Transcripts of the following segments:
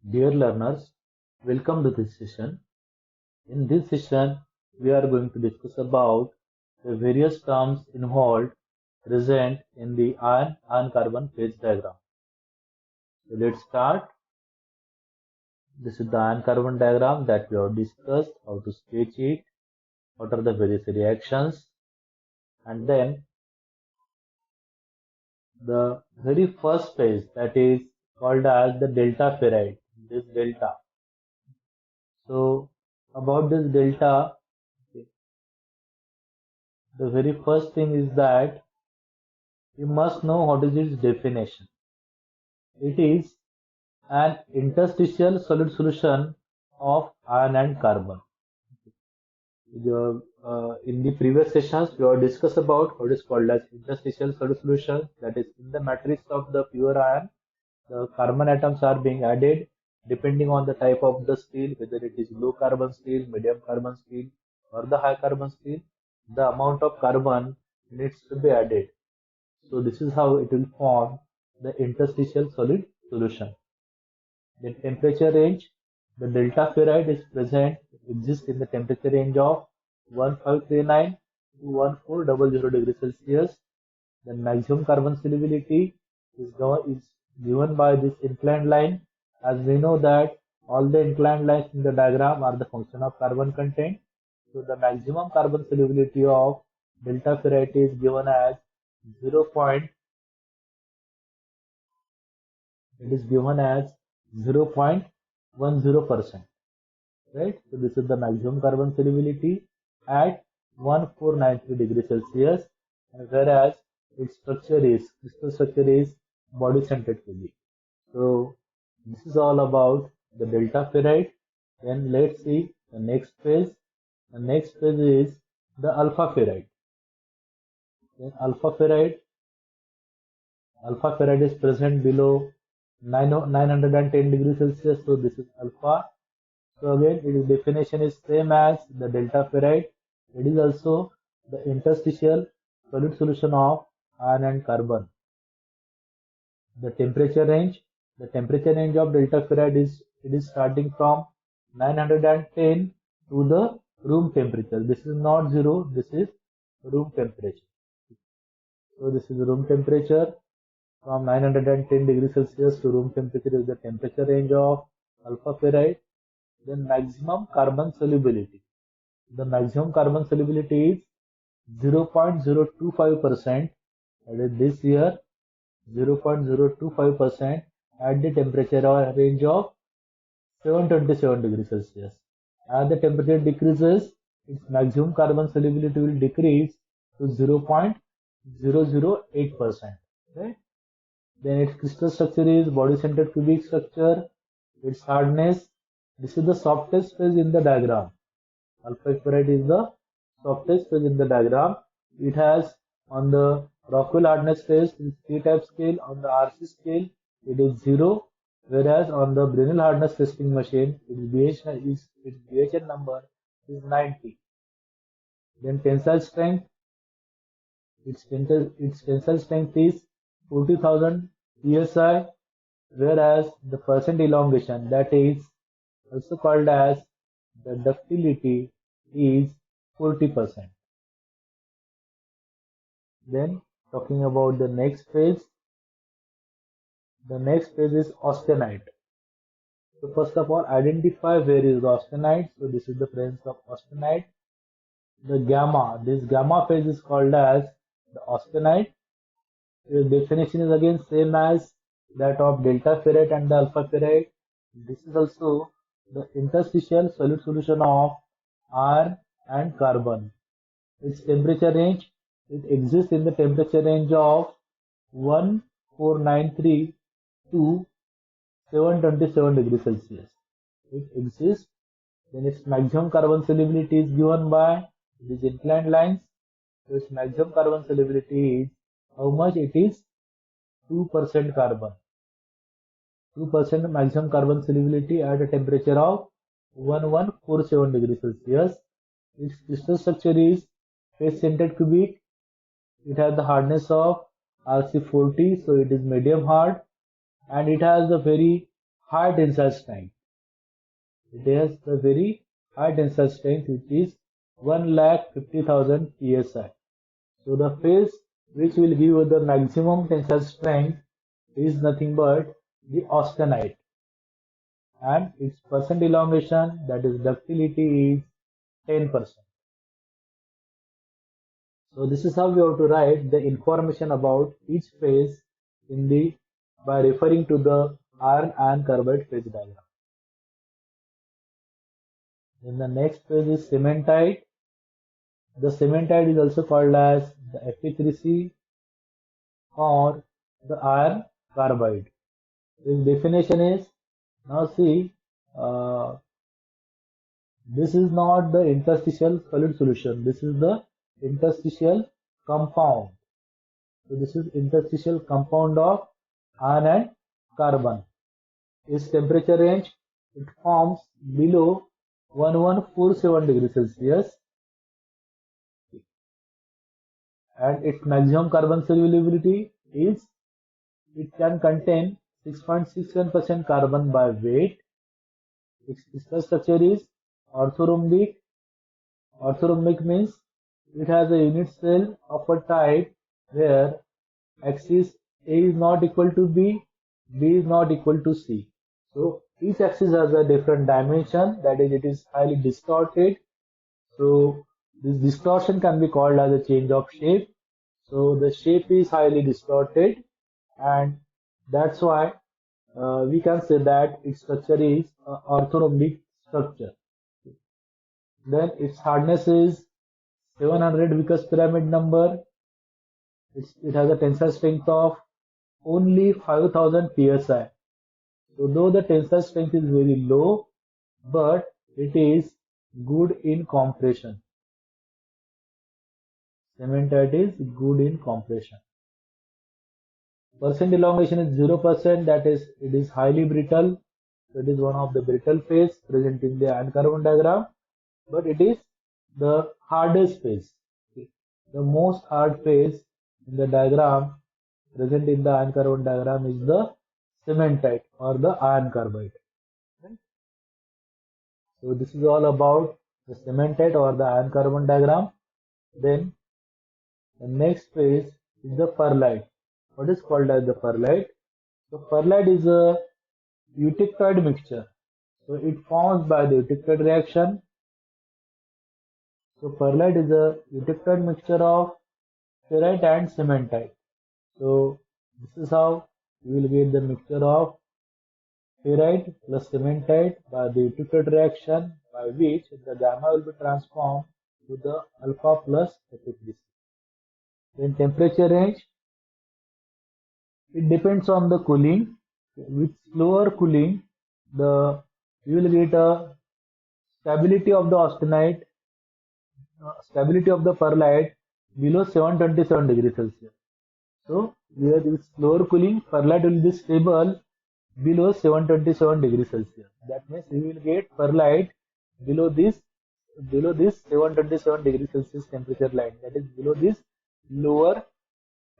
Dear learners, welcome to this session. In this session, we are going to discuss about the various terms involved present in the iron carbon phase diagram. So let's start. This is the iron carbon diagram that we have discussed, how to sketch it, what are the various reactions, and then the very first phase that is called as the delta ferrite. This delta. So about this delta, the very first thing is that you must know what is its definition. It is an interstitial solid solution of iron and carbon. In the previous sessions, we have discussed about what is called as interstitial solid solution. That is, in the matrix of the pure iron, the carbon atoms are being added depending on the type of the steel, whether it is low carbon steel, medium carbon steel, or the high carbon steel. The amount of carbon needs to be added. So this is how it will form the interstitial solid solution. The temperature range, the delta ferrite is present, exists in the temperature range of 1539 to 1400 degrees Celsius. The maximum carbon solubility is given by this inclined line. As we know that all the inclined lines in the diagram are the function of carbon content. So the maximum carbon solubility of delta ferrite is given as 0. It is given as 0.10%, right? So this is the maximum carbon solubility at 1493 degrees Celsius, whereas its crystal structure is body centered cubic. So this is all about the delta ferrite. Then let's see the next phase. The next phase is the alpha ferrite. Then alpha ferrite is present below 910 degrees Celsius. So this is alpha. So again, its definition is same as the delta ferrite. It is also the interstitial solid solution of iron and carbon. The temperature range of delta ferrite is starting from 910 to the room temperature. This is not zero. This is room temperature. So this is room temperature. From 910 degrees Celsius to room temperature is the temperature range of alpha ferrite. Then maximum carbon solubility. The maximum carbon solubility is 0.025%. That is this year 0.025% at the temperature range of 727 degrees Celsius. As the temperature decreases, its maximum carbon solubility will decrease to 0.008%. Right? Then its crystal structure is body centered cubic structure. Its hardness, this is the softest phase in the diagram. Alpha ferrite is the softest phase in the diagram. It has on the Rockwell hardness phase is T-type scale. On the RC scale, it is 0. Whereas on the Brinell hardness testing machine, its BHN number is 90. Then tensile strength, its tensile strength is 40,000 psi, whereas the percent elongation, that is also called as the ductility, is 40%. Then talking about the next phase is austenite. So first of all, identify where is the austenite. So this is the presence of austenite. This gamma phase is called as the austenite. The definition is again same as that of delta ferrite and the alpha ferrite. This is also the interstitial solid solution of iron and carbon. Its temperature range, it exists in the temperature range of 1493 to 727 degrees Celsius. It exists. Then its maximum carbon solubility is given by these inclined lines. So its maximum carbon solubility is how much? It is 2% carbon. 2% maximum carbon solubility at a temperature of 1147 degrees Celsius. Its crystal structure is face centered cubic. It has the hardness of RC40, so it is medium hard, and it has a very high tensile strength. It has a very high tensile strength, which is 1,50,000 psi. So the phase which will give you the maximum tensile strength is nothing but the austenite, and its percent elongation, that is ductility, is 10%. So this is how we have to write the information about each phase in the by referring to the iron carbide phase diagram. Then the next phase is cementite. The cementite is also called as the Fe3C or the iron carbide. Its definition is, now see, this is not the interstitial solid solution. This is the interstitial compound. So this is interstitial compound of iron and carbon. Its temperature range, it forms below 1147 degrees Celsius, and its maximum carbon solubility is, it can contain 6.61% carbon by weight. Its crystal structure is orthorhombic. Orthorhombic means it has a unit cell of a type where axis A is not equal to B, B is not equal to C. So each axis has a different dimension, that is, it is highly distorted. So this distortion can be called as a change of shape. So the shape is highly distorted, and that's why we can say that its structure is orthorhombic structure. Then its hardness is 700 Vickers pyramid number. It has a tensile strength of only 5,000 psi. So though the tensile strength is very low, but it is good in compression. Cementite is good in compression. Percent elongation is 0%, that is, it is highly brittle. So it is one of the brittle phase present in the iron carbon diagram, but it is the hardest phase. The most hard phase in the diagram present in the iron carbon diagram is the cementite or the iron carbide. So this is all about the cementite or the iron carbon diagram. Then the next phase is the pearlite. What is called as the pearlite? So pearlite is a eutectoid mixture. So it forms by the eutectoid reaction. So pearlite is a eutectoid mixture of ferrite and cementite. So this is how we will get the mixture of ferrite plus cementite by the eutectoid reaction, by which the gamma will be transformed to the alpha plus Fe3C. Then temperature range, it depends on the cooling. With slower cooling, you will get a stability of the austenite, stability of the pearlite below 727 degrees Celsius. So where with slower cooling, pearlite will be stable below 727 degrees Celsius. That means you will get pearlite below this 727 degrees Celsius temperature line, that is below this lower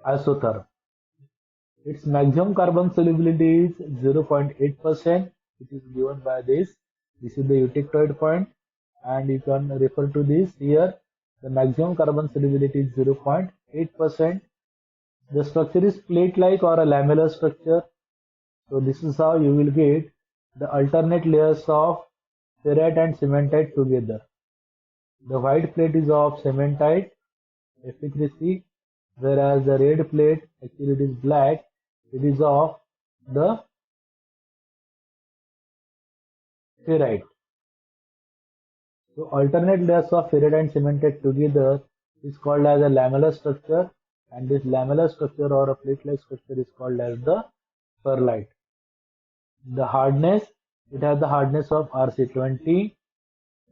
isotherm. Its maximum carbon solubility is 0.8%, which is given by this. This is the eutectoid point, and you can refer to this here. The maximum carbon solubility is 0.8%. The structure is plate-like or a lamellar structure. So this is how you will get the alternate layers of ferrite and cementite together. The white plate is of cementite, Fe3C, whereas the red plate, actually it is black, it is of the ferrite. So alternate layers of ferrite and cementite together is called as a lamellar structure, and this lamellar structure or a plate-like structure is called as the pearlite. The hardness, it has the hardness of RC20.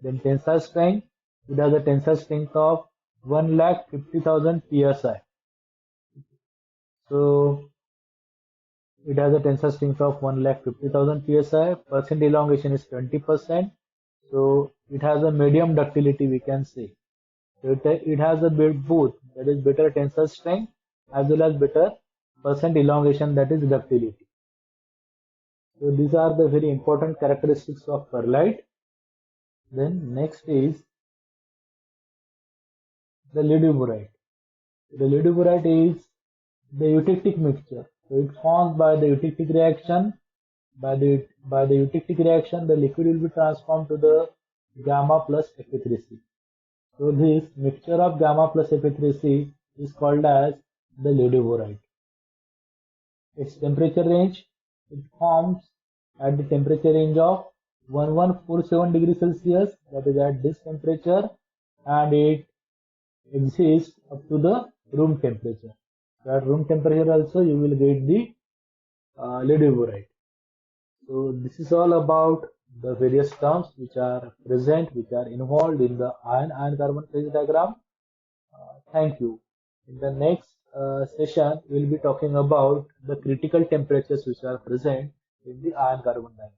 Then tensile strength, it has a tensile strength of 1,50,000 psi. So it has a tensile strength of 1,50,000 psi. Percent elongation is 20%. So it has a medium ductility, we can say. So it has a bit both, that is better tensile strength as well as better percent elongation, that is ductility. So these are the very important characteristics of perlite. Then next is the ludivorite. The ludivorite is the eutectic mixture. So it forms by the eutectic reaction. By the eutectic reaction, the liquid will be transformed to the gamma plus Fe3C. So this mixture of gamma plus Fe3C is called as the ludivorite. Its temperature range, it forms at the temperature range of 1147 degrees Celsius, that is at this temperature, and it exists up to the room temperature. So at room temperature also you will get the ludivorite. So this is all about the various terms which are present, which are involved in the iron carbon phase diagram. Thank you. In the next session, we'll be talking about the critical temperatures which are present in the iron carbon diagram.